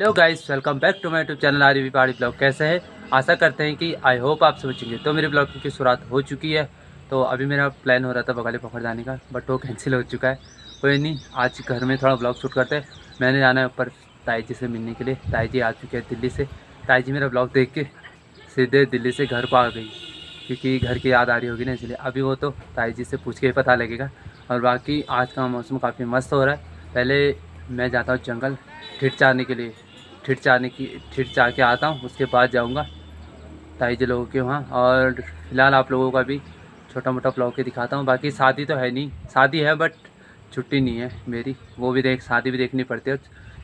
Hello guys, welcome back to my YouTube channel RV Pahadi blog. कैसे हैं? आशा करते हैं कि आई होप आप सोचेंगे। तो मेरे ब्लॉग की शुरुआत हो चुकी है। तो अभी मेरा प्लान हो रहा था बगाली पोखर जाने का, बट वो कैंसिल हो चुका है। कोई नहीं, आज घर में थोड़ा ब्लॉग शूट करते हैं। मैंने जाना है ऊपर ताई जी से मिलने के लिए। ताई जी आ चुके हैं दिल्ली से। ताई जी मेरा ब्लॉग देख के सीधे दिल्ली से घर को आ गई, क्योंकि घर की याद आ रही होगी ना, इसलिए। अभी वो तो ताई जी से पूछ के ही पता लगेगा। और बाकी आज का मौसम काफ़ी मस्त हो रहा है। पहले मैं जाता हूँ जंगल ठिठ चारने के लिए। ठिठ चाह के आता हूँ, उसके बाद जाऊँगा ताई जी लोगों के वहाँ। और फिलहाल आप लोगों का भी छोटा मोटा ब्लॉग के दिखाता हूँ। बाकी शादी तो है नहीं, शादी है बट छुट्टी नहीं है मेरी। वो भी शादी भी देखनी पड़ती है,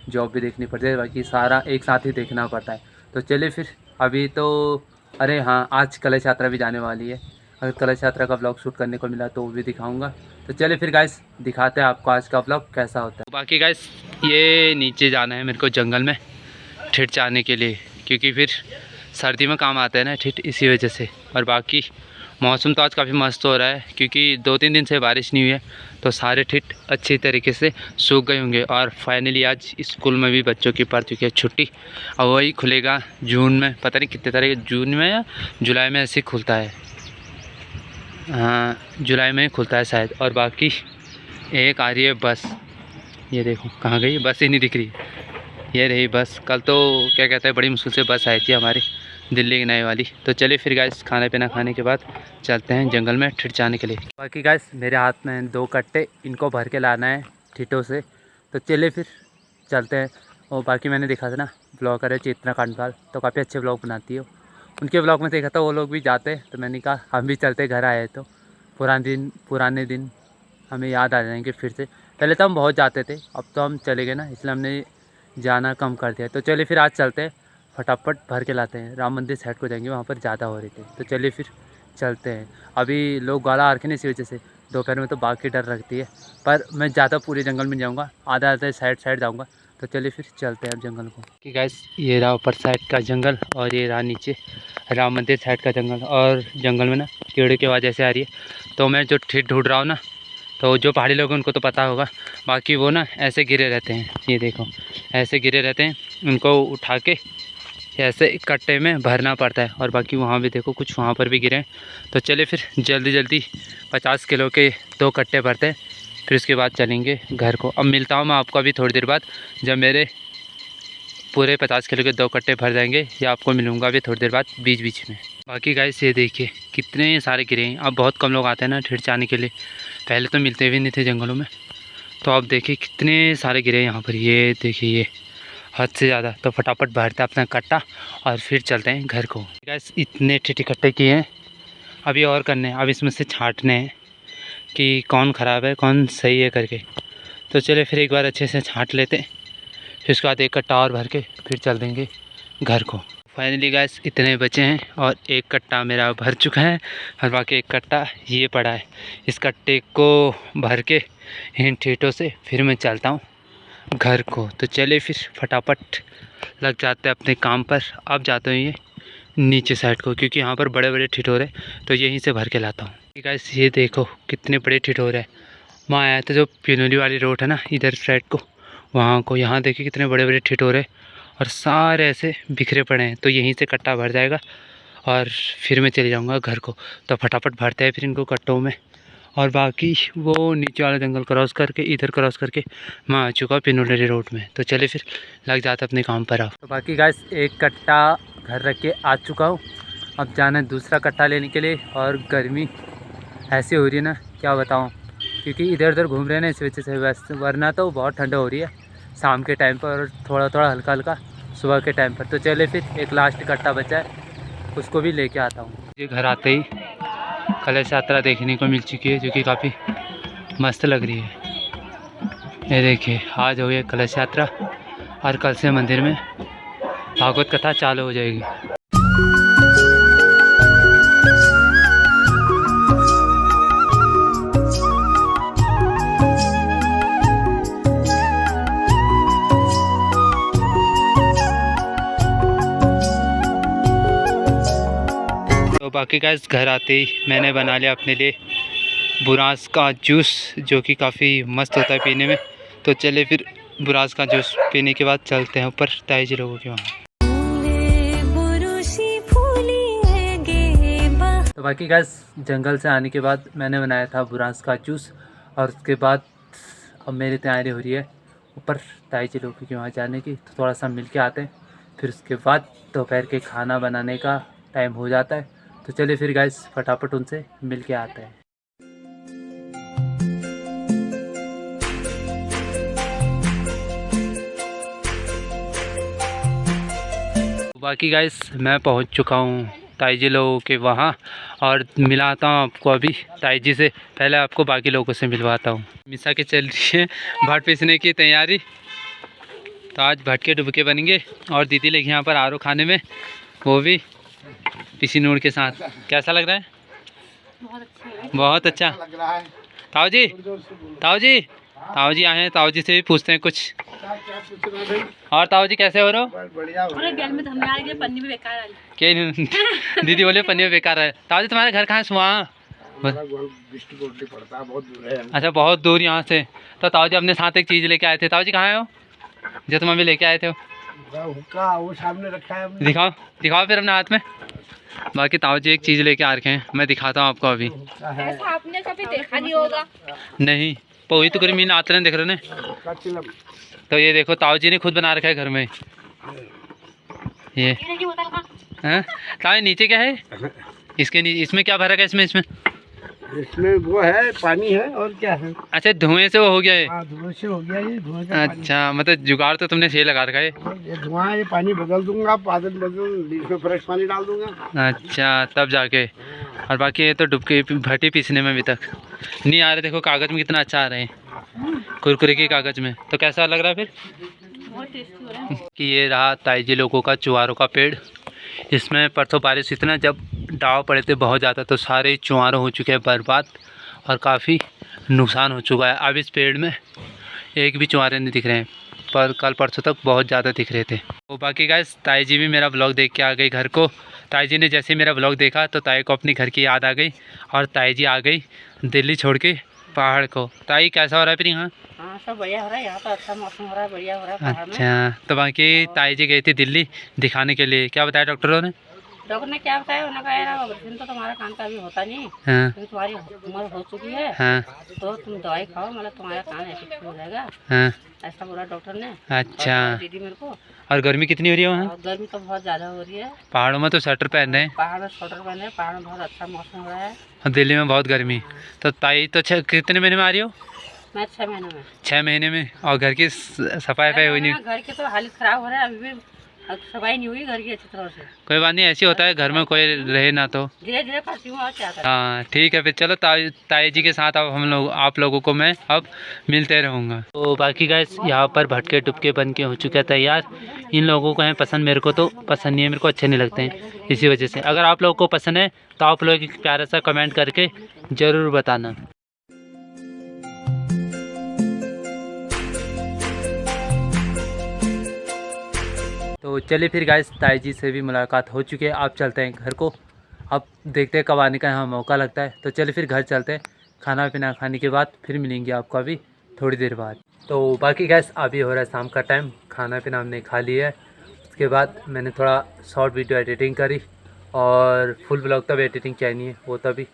जॉब भी देखनी पड़ती है। बाकी सारा एक साथ ही देखना पड़ता है। तो चलिए फिर। अभी तो अरे हाँ, आज कलश यात्रा भी जाने वाली है। अगर कलश यात्रा का ब्लॉग शूट करने को मिला तो वो भी दिखाऊंगा। तो चलिए फिर गाइस, दिखाते हैं आपको आज का ब्लॉग कैसा होता है। बाकी गाइस, ये नीचे जाना है मेरे को जंगल में ठिठ चाहने के लिए, क्योंकि फिर सर्दी में काम आता है ना ठिठ, इसी वजह से। और बाकी मौसम तो आज काफ़ी मस्त हो रहा है, क्योंकि 2-3 दिन से बारिश नहीं हुई है। तो सारे ठिठ अच्छी तरीके से सूख गए होंगे। और फाइनली आज स्कूल में भी बच्चों की पड़ चुकी है छुट्टी। और वही खुलेगा जून में, पता नहीं कितने तारीख, जून में या जुलाई में ऐसे खुलता है। हाँ, जुलाई में खुलता है शायद। और बाकी एक आ रही है बस, ये देखो कहाँ गई, बस ही नहीं दिख रही। ये रही बस। कल तो क्या कहते हैं, बड़ी मुश्किल से बस आई थी हमारी दिल्ली की नई वाली। तो चलिए फिर गाइस, खाना पीना खाने के बाद चलते हैं जंगल में ठिठ जाने के लिए। बाकी गाइस, मेरे हाथ में 2 कट्टे, इनको भर के लाना है ठिठों से। तो चलिए फिर चलते हैं। और बाकी मैंने देखा था ना, ब्लॉगर है चेतना कांडपाल, तो काफ़ी अच्छे ब्लॉग बनाती है। उनके ब्लॉग में देखा था वो लोग भी जाते, तो मैंने कहा हम भी चलते। घर आए तो पुराने दिन हमें याद आ जाएंगे फिर से। पहले तो हम बहुत जाते थे, अब तो हम चले गए ना, इसलिए हमने जाना कम कर दिया। तो चलिए फिर आज चलते हैं, फटाफट भर के लाते हैं। राम मंदिर साइड को जाएंगे, वहाँ पर ज़्यादा हो रही थी। तो चलिए फिर चलते हैं। अभी लोग गाला आ रखे ना, इसी वजह से दोपहर में तो बाघ की डर लगती है। पर मैं ज़्यादा पूरे जंगल में जाऊँगा, आधा आधा साइड जाऊँगा। तो चलिए फिर चलते हैं अब जंगल को। कि गाइस, ये रहा ऊपर साइड का जंगल, और ये रहा नीचे राम मंदिर साइड का जंगल। और जंगल में ना कीड़े की आवाज़ ऐसे आ रही है। तो मैं जो ठिठ ढूंढ रहा हूँ ना, तो जो पहाड़ी लोग हैं उनको तो पता होगा। बाकी वो ना ऐसे गिरे रहते हैं, ये देखो ऐसे गिरे रहते हैं। उनको उठा के ऐसे कट्टे में भरना पड़ता है। और बाकी वहाँ भी देखो कुछ वहाँ पर भी गिरे हैं। तो चलिए फिर जल्दी जल्दी 50 किलो के 2 कट्टे भरते हैं, फिर उसके बाद चलेंगे घर को। अब मिलता हूँ मैं आपको अभी थोड़ी देर बाद, जब मेरे पूरे 50 किलो के 2 कट्टे भर जाएंगे। या आपको मिलूँगा अभी थोड़ी देर बाद बीच बीच में। बाकी गाइस, ये देखिए कितने सारे गिरे हैं। अब बहुत कम लोग आते हैं ना ठिठ जाने के लिए, पहले तो मिलते भी नहीं थे जंगलों में। तो अब देखिए कितने सारे गिरे यहाँ पर, ये देखिए, ये हद से ज़्यादा। तो फटाफट भरते हैं अपना कट्टा और फिर चलते हैं घर को। गैस, इतने ठिठ इकट्ठे किए हैं, अभी और करने हैं। अब इसमें से छांटने हैं कि कौन ख़राब है कौन सही है करके। तो चलिए फिर एक बार अच्छे से छांट लेते हैं, फिर उसके बाद एक कट्टा और भर के फिर चल देंगे घर को। फाइनली गैस, इतने बचे हैं और एक कट्टा मेरा भर चुका है। और बाकी एक कट्टा ये पड़ा है। इस कट्टे को भर के इन ठेठों से फिर मैं चलता हूँ घर को। तो चलिए फिर फटाफट लग जाते हैं अपने काम पर। अब जाते हैं ये नीचे साइड को, क्योंकि यहाँ पर बड़े बड़े ठिठोरे, तो यहीं से भर के लाता हूँ। गाइस, ये देखो कितने बड़े ठिठोरे हैं। मैं आया था जो पिनोली वाली रोड है ना, इधर साइड को, वहाँ को। यहाँ देखिए कितने बड़े बड़े ठिठोरे और सारे ऐसे बिखरे पड़े हैं। तो यहीं से कट्टा भर जाएगा और फिर मैं चले जाऊँगा घर को। तो फटाफट भरते हैं फिर इनको कट्टों में। और बाकी वो नीचे वाला जंगल क्रॉस करके इधर क्रॉस करके मैं आ चुका पिनोली रोड में। तो चले फिर लग जाता अपने काम पर। आप तो बाकी गाइस, एक कट्टा घर रख के आ चुका हूँ। अब जाना है दूसरा कट्टा लेने के लिए। और गर्मी ऐसी हो रही है ना, क्या बताऊँ, क्योंकि इधर उधर घूम रहे हैं ना, इस वजह से। वैसे वरना तो बहुत ठंड हो रही है शाम के टाइम पर, और थोड़ा थोड़ा हल्का हल्का सुबह के टाइम पर। तो चले फिर एक लास्ट कट्टा बचा है, उसको भी लेके आता हूँ। ये घर आते ही कलश यात्रा देखने को मिल चुकी है, जो कि काफ़ी मस्त लग रही है। ये देखिए, आज हो गई कलश यात्रा और कल से मंदिर में भागवत कथा चालू हो जाएगी। तो बाकी गाइस, घर आते ही मैंने बना लिया अपने लिए बुरांस का जूस, जो कि काफ़ी मस्त होता है पीने में। तो चले फिर बुरास का जूस पीने के बाद चलते हैं ऊपर ताई जी लोगों के वहाँ। तो बाकी गाइस जंगल से आने के बाद मैंने बनाया था बुरास का जूस, और उसके बाद अब मेरी तैयारी हो रही है ऊपर ताई जी लोगों के वहाँ जाने की। तो थोड़ा सा मिल के आते हैं, फिर उसके बाद दोपहर के खाना बनाने का टाइम हो जाता है। तो चलिए फिर गाइस फटाफट उनसे मिल के आते हैं। बाकी गाइस मैं पहुंच चुका हूं ताई जी लोगों के वहां, और मिलाता हूं आपको अभी ताई जी से। पहले आपको बाकी लोगों से मिलवाता हूं। मिसा के चल रही है भाट पीसने की तैयारी। तो आज भटके डुबके बनेंगे, और दीदी लेके यहाँ पर आरो खाने में, वो भी पिसी नूर के साथ। कैसा लग रहा है? बहुत अच्छा लग रहा है। ताऊ जी, ताऊ जी, ताऊ जी आए हैं, ताऊ जी से भी पूछते हैं कुछ। और ताऊ जी कैसे हो रहे हो? दीदी बोले पन्नी में बेकार है। ताऊ जी तुम्हारा घर कहाँ है? सुहा पड़ता है, बहुत दूर है। अच्छा बहुत दूर यहाँ से। तो ताऊ जी अपने साथ एक चीज़ लेके आए थे। ताऊ जी कहाँ हो जो तुम अभी लेके आए थे? वो सामने रखा है। दिखाओ दिखाओ फिर अपने हाथ में। बाकी ताऊ जी एक चीज़ लेके आ रखे हैं, मैं दिखाता हूँ आपको अभी। आपने कभी देखा नहीं होगा। नहीं पोही तो गर्मी आते हैं, देख रहे ने। तो ये देखो ताऊ जी ने खुद बना रखा है घर में ये। हाँ ताऊ नीचे क्या है इसके नीचे? इसमें क्या भरा है? इसमें वो है, पानी है और क्या है। अच्छा धुएं से वो हो गया है। धुएं से हो गया ये, धुएं का अच्छा मतलब जुगाड़ तो तुमने सही लगा रखा है। ये धुआं, ये पानी बदल दूंगा, इसमें फ्रेश पानी डाल दूंगा। अच्छा तब जाके। और बाकी ये तो डुबके भट्टी पीसने में अभी तक नहीं आ रहे। देखो कागज़ में कितना अच्छा आ रहे हैं, कुरकुरे के कागज़ में। तो कैसा लग रहा है फिर? बहुत टेस्टी हो रहा है। कि ये रहा ताई जी लोगों का चुआरों का पेड़। इसमें परसों बारिश इतना जब डाव पड़े थे बहुत ज़्यादा, तो सारे चुआरों हो चुके हैं बर्बाद, और काफ़ी नुकसान हो चुका है। अब इस पेड़ में एक भी चुआरे नहीं दिख रहे हैं, पर कल परसों तक बहुत ज़्यादा दिख रहे थे। तो बाकी गाइस ताई जी भी मेरा ब्लॉग देख के आ गई घर को। ताई जी ने जैसे मेरा ब्लॉग देखा तो ताई को अपनी घर की याद आ गई, और ताई जी आ गई दिल्ली छोड़ के पहाड़ को। ताई कैसा हो रहा है फिर यहाँ? हाँ सब बढ़िया हो रहा है, यहाँ पर अच्छा मौसम हो रहा है, बढ़िया हो रहा है पहाड़ में। अच्छा तो बाकी ताई जी गई थी दिल्ली दिखाने के लिए। क्या बताया डॉक्टरों ने? डॉक्टर ने क्या बताया? उन्होंने कहा ऑपरेशन तो तुम्हारा काम का भी होता नहीं। हाँ। तो तुम्हारी उम्र हो चुकी है। हाँ। तो तुम दवाई खाओ, मतलब तुम्हारा काम ऐसे हो जाएगा। हाँ। ऐसा बोला डॉक्टर ने। अच्छा दीदी मेरे को। और गर्मी कितनी हो रही है वहाँ? गर्मी तो बहुत ज़्यादा हो रही है। पहाड़ों में तो स्वेटर पहन रहे हैं। पहाड़ में स्वेटर पहन रहे हैं, पहाड़ में बहुत अच्छा मौसम हो रहा है, और दिल्ली में बहुत गर्मी। तो ताई तो कितने महीने में आ रही हो? मैं 6 महीने में। 6 महीने में। और घर की सफाई हुई नहीं? घर की तो हालत ख़राब हो रहा है, अभी भी सफाई नहीं हुई घर की अच्छी तरह से। कोई बात नहीं, ऐसे होता है, घर में कोई रहे ना तो धीरे धीरे करती हूँ और क्या करें। हाँ ठीक है फिर चलो। ताई जी के साथ अब हम लोग आप लोगों को मैं अब मिलते रहूँगा। तो बाकी गाइस यहाँ पर भटके टुपके बन के हो चुके हैं तैयार। इन लोगों को हैं पसंद, मेरे को तो पसंद नहीं है, मेरे को अच्छे नहीं लगते हैं। इसी वजह से अगर आप लोगों को पसंद है तो आप लोग एक प्यारा सा कमेंट करके ज़रूर बताना। तो चलिए फिर गाइस ताई जी से भी मुलाकात हो चुकी है। आप चलते हैं घर को, अब देखते हैं कब आने का यहाँ मौका लगता है। तो चलिए फिर घर चलते हैं, खाना पीना खाने के बाद फिर मिलेंगे आपको अभी थोड़ी देर बाद। तो बाकी गाइस अभी हो रहा है शाम का टाइम, खाना पीना हमने खा लिया है। उसके बाद मैंने थोड़ा शॉर्ट वीडियो एडिटिंग करी, और फुल ब्लॉग तब एडिटिंग चाहिए, वो तभी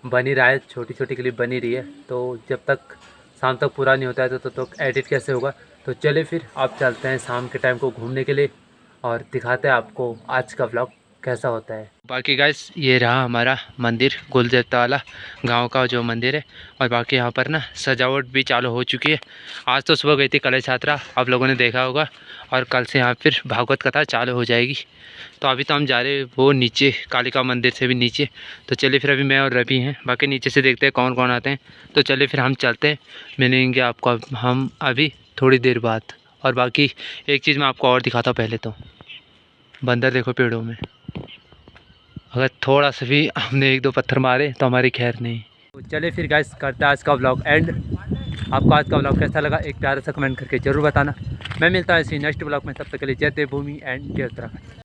बन ही रहा है, छोटी छोटी क्लिप बनी रही है। तो जब तक शाम तक पूरा नहीं होता है तो एडिट कैसे होगा। तो चलिए फिर आप चलते हैं शाम के टाइम को घूमने के लिए, और दिखाते हैं आपको आज का व्लॉग कैसा होता है। बाकी गाइस ये रहा हमारा मंदिर, कुल देवता वाला गांव का जो मंदिर है। और बाकी यहाँ पर ना सजावट भी चालू हो चुकी है। आज तो सुबह गई थी कलश यात्रा, आप लोगों ने देखा होगा, और कल से यहाँ फिर भागवत कथा चालू हो जाएगी। तो अभी तो हम जा रहे हैं वो नीचे, कालिका मंदिर से भी नीचे। तो चलिए फिर अभी मैं और रवि हैं, बाकी नीचे से देखते हैं कौन कौन आते हैं। तो चलिए फिर हम चलते हैं, मिलेंगे आपको हम अभी थोड़ी देर बाद। और बाकी एक चीज़ मैं आपको और दिखाता हूँ। पहले तो बंदर देखो पेड़ों में, अगर थोड़ा सा भी हमने 1-2 पत्थर मारे तो हमारी खैर नहीं। तो चलिए फिर गाइस करते हैं आज का व्लॉग एंड। आपको आज का व्लॉग कैसा लगा एक प्यारा सा कमेंट करके ज़रूर बताना। मैं मिलता हूँ इसी नेक्स्ट व्लॉग में, तब तक के लिए जय देवभूमि एंड जय उत्तराखंड।